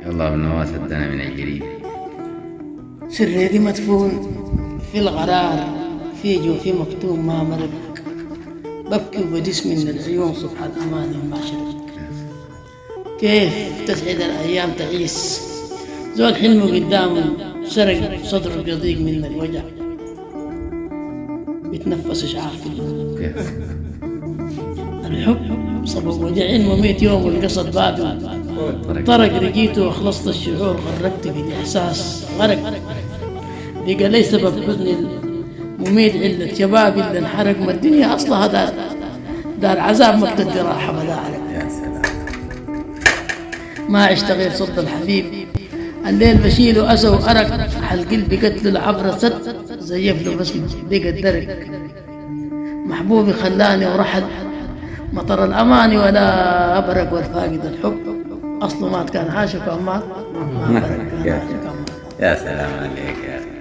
الله بالنواس ادانا من الجريد. سري مدفون في الغرار، في جوفي مكتوم ما مرق، ببكي وبدس من العيون صبح الأمان ما شرق. كيف تسعد الأيام تعيس، زول حلمه قدامه سرق، صدره بيضيق من الوجع، بيتنفس إشعاع في الحب صبب وجعين وميت يوم والقصد بابه طرق، رقيته وخلصت الشعور، غرقت في الإحساس غرق، بقى لي سبب حزني مميت علة شبابي اللي انحرق. ما الدنيا أصلها دار عذاب، ما بتدي راحة بلا عليك. يا سلام. ما عشت غير صد الحبيب، الليل بشيله أسى وأرق، حل قلبي قتل العبرة ست، زيف له بسمه بقى الدرق. محبوبي خلاني ورحل، مطر الأماني ولا أبرق، والفاقد الحب أصله مات كان عاشق ومات، ما أبرق كان عاشق ومات. يا سلام عليك يا أخي.